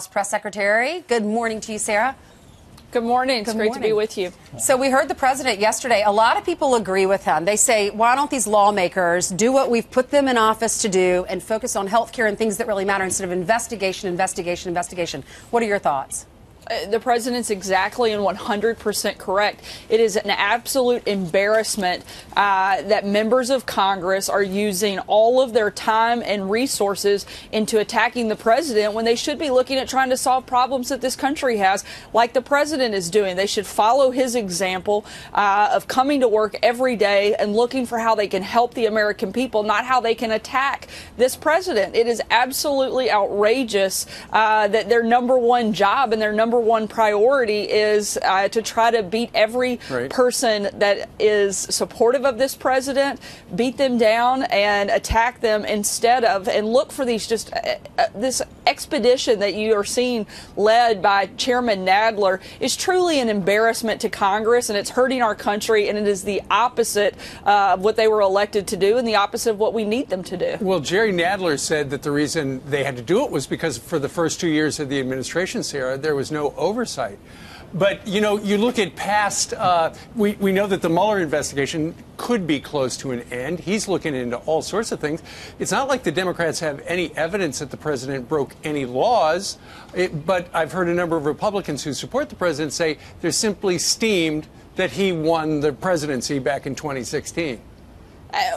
Press Secretary. Good morning to you, Sarah. Good morning. It's great to be with you. So we heard the president yesterday. A lot of people agree with him. They say, why don't these lawmakers do what we've put them in office to do and focus on health care and things that really matter instead of investigation. What are your thoughts? The president's exactly and 100% correct. It is an absolute embarrassment that members of Congress are using all of their time and resources into attacking the president when they should be looking at trying to solve problems that this country has, like the president is doing. They should follow his example of coming to work every day and looking for how they can help the American people, not how they can attack this president. It is absolutely outrageous that their number one job and their number one priority is to try to beat every person that is supportive of this president, beat them down and attack them instead of, and look for these this expedition that you are seeing led by Chairman Nadler is truly an embarrassment to Congress, and it's hurting our country, and it is the opposite of what they were elected to do and the opposite of what we need them to do. Well, Jerry Nadler said that the reason they had to do it was because for the first 2 years of the administration, Sarah, there was no oversight. But, you know, you look at past, we know that the Mueller investigation could be close to an end. He's looking into all sorts of things. It's not like the Democrats have any evidence that the president broke any laws. But I've heard a number of Republicans who support the president say they're simply steamed that he won the presidency back in 2016.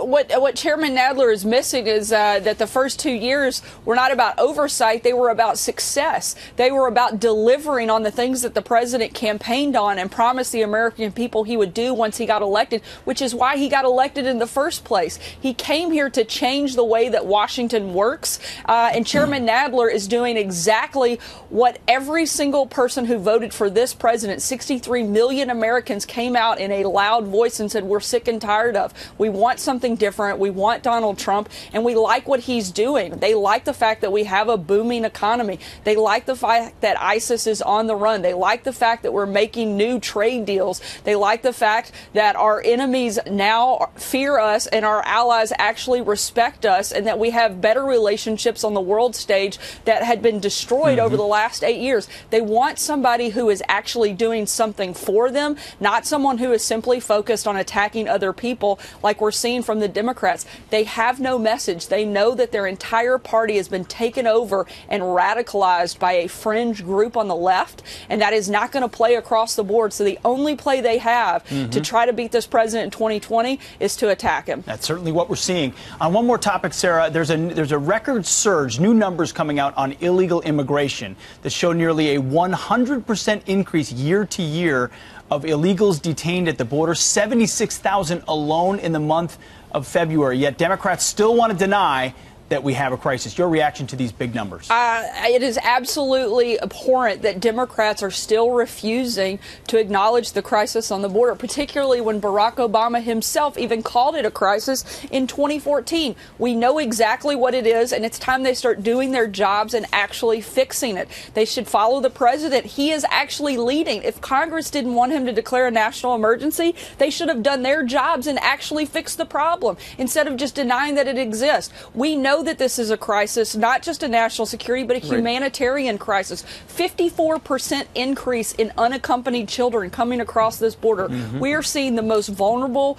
What Chairman Nadler is missing is that the first 2 years were not about oversight. They were about success. They were about delivering on the things that the president campaigned on and promised the American people he would do once he got elected, which is why he got elected in the first place. He came here to change the way that Washington works, and Chairman Nadler is doing exactly what every single person who voted for this president, 63 million Americans, came out in a loud voice and said, we're sick and tired of. We want something different. We want Donald Trump, and we like what he's doing. They like the fact that we have a booming economy. They like the fact that ISIS is on the run. They like the fact that we're making new trade deals. They like the fact that our enemies now fear us and our allies actually respect us, and that we have better relationships on the world stage that had been destroyed over the last 8 years. They want somebody who is actually doing something for them, not someone who is simply focused on attacking other people like we're seeing from the Democrats. They have no message. They know that their entire party has been taken over and radicalized by a fringe group on the left, and that is not going to play across the board. So the only play they have to try to beat this president in 2020 is to attack him. That's certainly what we're seeing. On one more topic, Sarah, there's a record surge, new numbers coming out on illegal immigration that show nearly a 100% increase year to year of illegals detained at the border, 76,000 alone in the month of February. Yet Democrats still want to deny that we have a crisis. Your reaction to these big numbers? It is absolutely abhorrent that Democrats are still refusing to acknowledge the crisis on the border, particularly when Barack Obama himself even called it a crisis in 2014. We know exactly what it is, and it's time they start doing their jobs and actually fixing it. They should follow the president. He is actually leading. If Congress didn't want him to declare a national emergency, they should have done their jobs and actually fixed the problem instead of just denying that it exists. We know that this is a crisis, not just a national security, but a humanitarian crisis. 54% increase in unaccompanied children coming across this border. We are seeing the most vulnerable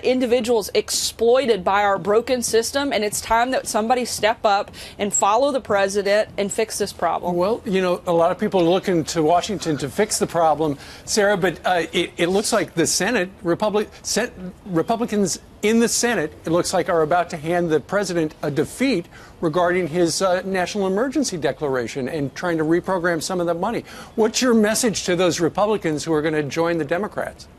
individuals exploited by our broken system, and it's time that somebody step up and follow the president and fix this problem. Well, you know, a lot of people are looking to Washington to fix the problem, Sarah, but it looks like the Senate, Republicans in the Senate, it looks like, are about to hand the president a defeat regarding his national emergency declaration and trying to reprogram some of that money. What's your message to those Republicans who are going to join the Democrats?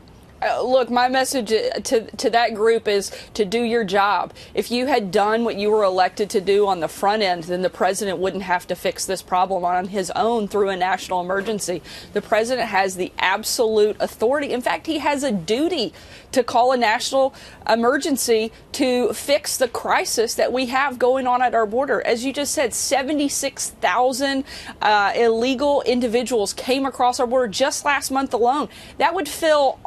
Look, my message to that group is to do your job. If you had done what you were elected to do on the front end, then the president wouldn't have to fix this problem on his own through a national emergency. The president has the absolute authority. In fact, he has a duty to call a national emergency to fix the crisis that we have going on at our border. As you just said, 76,000 illegal individuals came across our border just last month alone. That would fill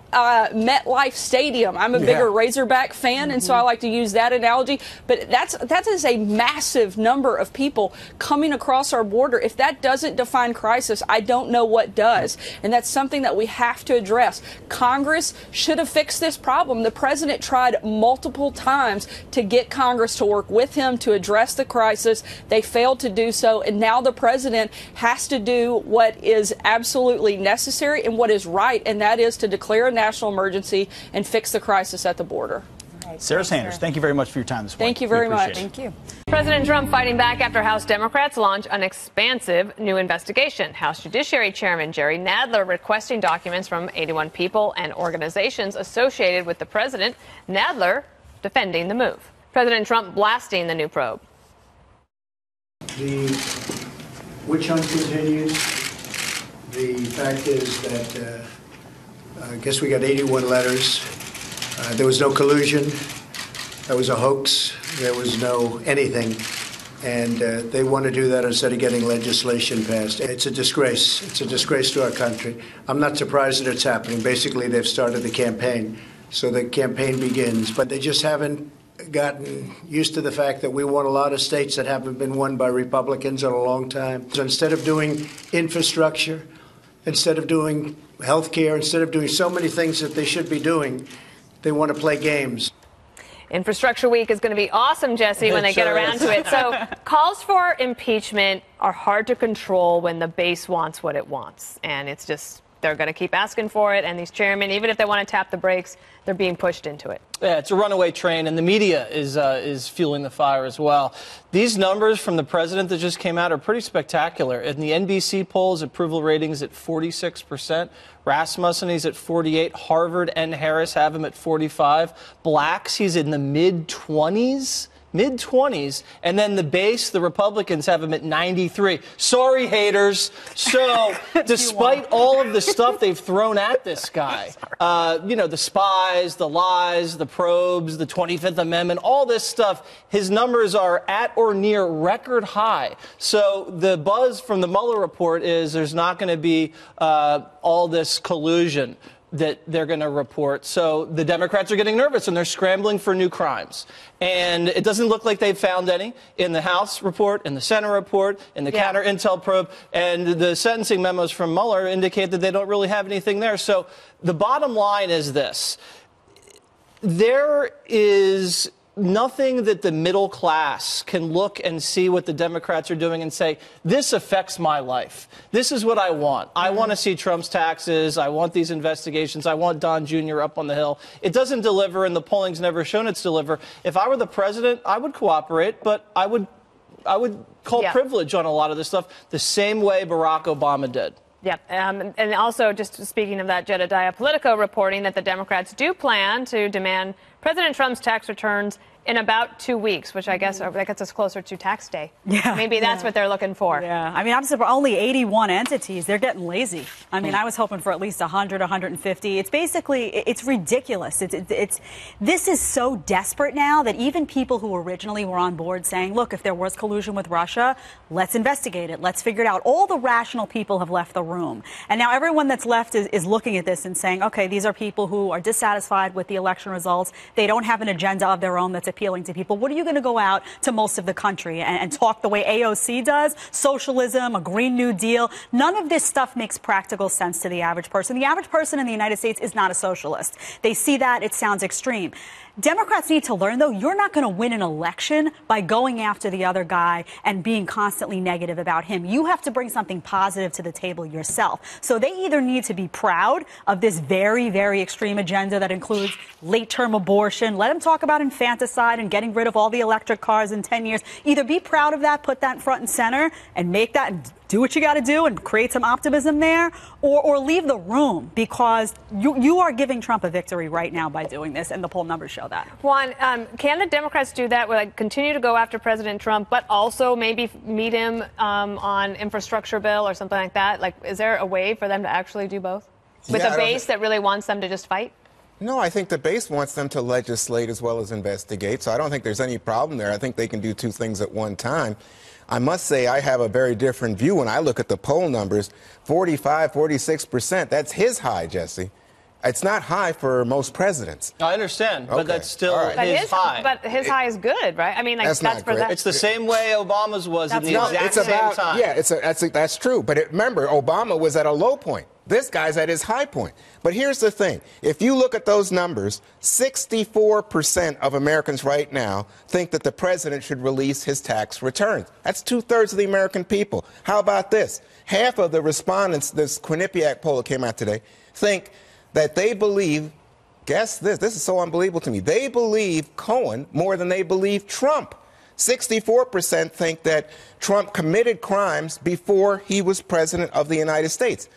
MetLife Stadium. I'm a bigger Razorback fan, and so I like to use that analogy. But that is a massive number of people coming across our border. If that doesn't define crisis, I don't know what does. And that's something that we have to address. Congress should have fixed this problem. The president tried multiple times to get Congress to work with him to address the crisis. They failed to do so, and now the president has to do what is absolutely necessary and what is right, and that is to declare a national emergency and fix the crisis at the border. Right. Sarah Sanders, thank you very much for your time this morning. Thank you very much. Thank you. President Trump fighting back after House Democrats launch an expansive new investigation. House Judiciary Chairman Jerry Nadler requesting documents from 81 people and organizations associated with the president. Nadler defending the move. President Trump blasting the new probe. The witch hunt continues. The fact is that I guess we got 81 letters. There was no collusion. That was a hoax. There was no anything. And they want to do that instead of getting legislation passed. It's a disgrace. It's a disgrace to our country. I'm not surprised that it's happening. Basically, they've started the campaign. So the campaign begins. But they just haven't gotten used to the fact that we won a lot of states that haven't been won by Republicans in a long time. So instead of doing infrastructure, instead of doing health care, instead of doing so many things that they should be doing, they want to play games. Infrastructure Week is going to be awesome, Jesse, when they get around to it. So calls for impeachment are hard to control when the base wants what it wants. And it's just, they're going to keep asking for it. And these chairmen, even if they want to tap the brakes, they're being pushed into it. Yeah, it's a runaway train, and the media is fueling the fire as well. These numbers from the president that just came out are pretty spectacular. In the NBC polls, approval ratings at 46%. Rasmussen, he's at 48. Harvard and Harris have him at 45. Blacks, he's in the mid-20s. And then the base, the Republicans have him at 93. Sorry, haters. So, despite all of the stuff they've thrown at this guy, the spies, the lies, the probes, the 25th Amendment, all this stuff, his numbers are at or near record high. So, the buzz from the Mueller report is there's not going to be all this collusion that they're going to report. So the Democrats are getting nervous and they're scrambling for new crimes. And it doesn't look like they've found any in the House report, in the Senate report, in the counter intel probe. And the sentencing memos from Mueller indicate that they don't really have anything there. So the bottom line is this. There is nothing that the middle class can look and see what the Democrats are doing and say, this affects my life. This is what I want. I want to see Trump's taxes. I want these investigations. I want Don Jr. up on the Hill. It doesn't deliver, and the polling's never shown it's deliver. If I were the president, I would cooperate, but I would call privilege on a lot of this stuff the same way Barack Obama did. Yep. And also, just speaking of that, Jedediah Politico reporting that the Democrats do plan to demand President Trump's tax returns in about 2 weeks, which I guess that gets us closer to tax day. Yeah. Maybe that's what they're looking for. Yeah. I mean, I'm surprised only 81 entities. They're getting lazy. I mean, I was hoping for at least 100, 150. It's basically, it's ridiculous. This is so desperate now that even people who originally were on board saying, look, if there was collusion with Russia, let's investigate it. Let's figure it out. All the rational people have left the room. And now everyone that's left is looking at this and saying, okay, these are people who are dissatisfied with the election results. They don't have an agenda of their own that's appealing to people. What are you going to go out to most of the country and talk the way AOC does? Socialism, a Green New Deal. None of this stuff makes practical sense to the average person. The average person in the United States is not a socialist. They see that. It sounds extreme. Democrats need to learn, though, you're not going to win an election by going after the other guy and being constantly negative about him. You have to bring something positive to the table yourself. So they either need to be proud of this very, very extreme agenda that includes late-term abortion. Let them talk about infanticide and getting rid of all the electric cars in 10 years. Either be proud of that, put that front and center, and make that and do what you got to do and create some optimism there, or leave the room, because you are giving Trump a victory right now by doing this, and the poll numbers show that. Juan, can the Democrats do that, like continue to go after President Trump, but also maybe meet him on infrastructure bill or something like that? Like, is there a way for them to actually do both? With a base that really wants them to just fight? No, I think the base wants them to legislate as well as investigate, so I don't think there's any problem there. I think they can do two things at one time. I must say I have a very different view when I look at the poll numbers. 45, 46%, that's his high, Jesse. It's not high for most presidents. I understand, but Okay. that's still All right. his high. But his high is good, right? I mean, like, That's that's not for great. that. It's the same way Obama's was in the No, exact it's same about time. yeah. That's true. But remember, Obama was at a low point. This guy's at his high point. But here's the thing: if you look at those numbers, 64% of Americans right now think that the president should release his tax returns. That's 2/3 of the American people. How about this? Half of the respondents, this Quinnipiac poll that came out today, think that they believe. Guess this. This is so unbelievable to me. They believe Cohen more than they believe Trump. 64% think that Trump committed crimes before he was president of the United States.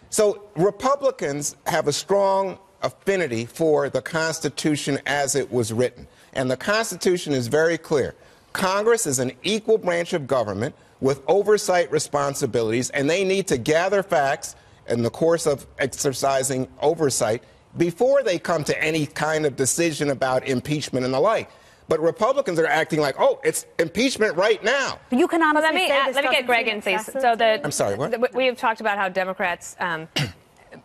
So Republicans have a strong affinity for the Constitution as it was written. And the Constitution is very clear. Congress is an equal branch of government with oversight responsibilities, and they need to gather facts in the course of exercising oversight before they come to any kind of decision about impeachment and the like. But Republicans are acting like, oh, it's impeachment right now. You can honestly Let me say this let me get doesn't Greg seem in, please. excessive So to you? I'm sorry, what? We have talked about how Democrats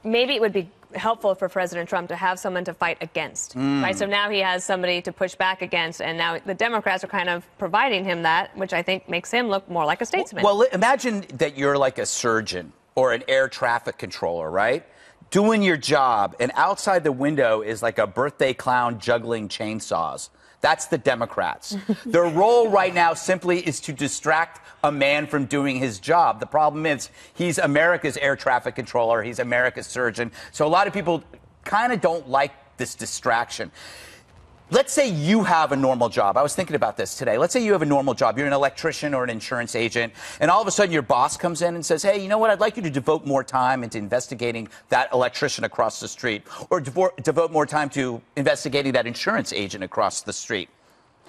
maybe it would be helpful for President Trump to have someone to fight against, right? So now he has somebody to push back against, and now the Democrats are kind of providing him that, which I think makes him look more like a statesman. Well, imagine that you're like a surgeon or an air traffic controller, right? Doing your job, and outside the window is like a birthday clown juggling chainsaws. That's the Democrats. Their role right now simply is to distract a man from doing his job. The problem is he's America's air traffic controller. He's America's surgeon. So a lot of people kind of don't like this distraction. Let's say you have a normal job. I was thinking about this today. Let's say you have a normal job. You're an electrician or an insurance agent, and all of a sudden your boss comes in and says, hey, you know what? I'd like you to devote more time into investigating that electrician across the street, or devote more time to investigating that insurance agent across the street.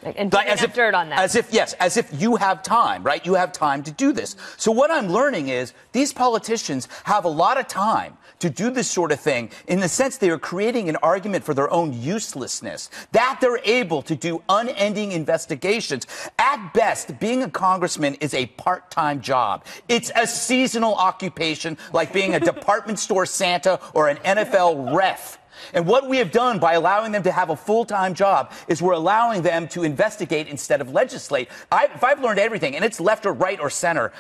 And digging up dirt on that. As if you have time, right? You have time to do this. So what I'm learning is these politicians have a lot of time to do this sort of thing in the sense they are creating an argument for their own uselessness, that they're able to do unending investigations. At best, being a congressman is a part-time job. It's a seasonal occupation like being a department store Santa or an NFL ref. And what we have done by allowing them to have a full-time job is we're allowing them to investigate instead of legislate. If I've learned anything, and it's left or right or center,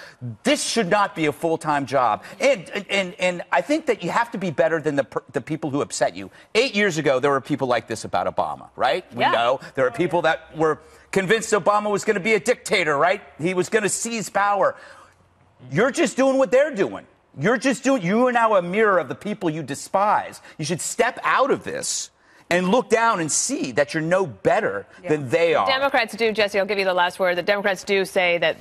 this should not be a full-time job. And I think that you have to be better than the people who upset you. 8 years ago, there were people like this about Obama, right? We know there are people that were convinced Obama was going to be a dictator, right? He was going to seize power. You're just doing what they're doing. You are now a mirror of the people you despise. You should step out of this and look down and see that you're no better than they are. Democrats do, Jesse, I'll give you the last word. The Democrats do say that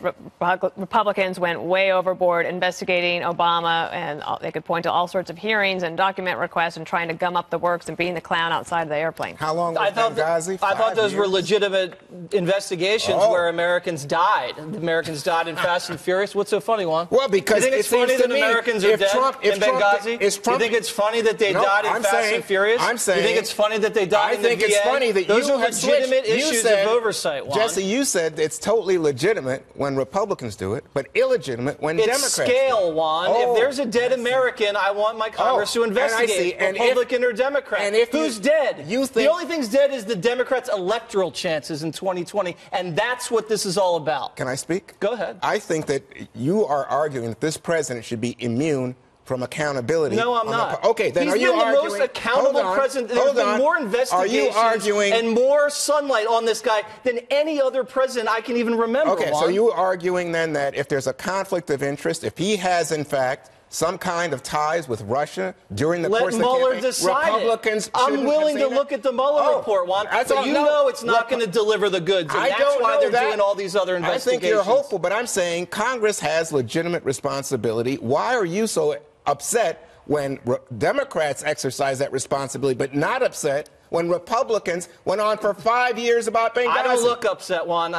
Republicans went way overboard investigating Obama, and they could point to all sorts of hearings and document requests and trying to gum up the works and being the clown outside of the airplane. How long was Benghazi? I thought those were years? legitimate investigations where Americans died. The Americans died in Fast and Furious. What's so funny, Juan? Well, because you think it's funny that Americans are dead in Benghazi? You think it's funny that they died in Fast and Furious? I'm saying. You think it's funny that they died in the VA? I think it's funny that those you are have legitimate switched. issues of oversight, Juan. Jesse, you said it's totally legitimate when Republicans do it, but illegitimate when Democrats do it. It's scale, Juan. If there's a dead American, I want my Congress to investigate, Republican or Democrat. And if who's dead? The only thing's dead is the Democrats' electoral chances in 2020, and that's what this is all about. Can I speak? Go ahead. I think that you are arguing that this president should be immune from accountability. No, I'm not. Okay, then He's are you been arguing? the most accountable president. There's been more investigations Are you arguing, and more sunlight on this guy than any other president I can even remember. Okay, Juan. so you are arguing then that if there's a conflict of interest, if he has in fact some kind of ties with Russia during the course of the campaign, Republicans I'm willing to have seen look at the Mueller report, Juan. But you know it's not going to deliver the goods, and that's why they're doing all these other investigations. I think you're hopeful, but I'm saying Congress has legitimate responsibility. Why are you so upset when Democrats exercise that responsibility, but not upset when Republicans went on for 5 years about Benghazi? I don't look upset, Juan.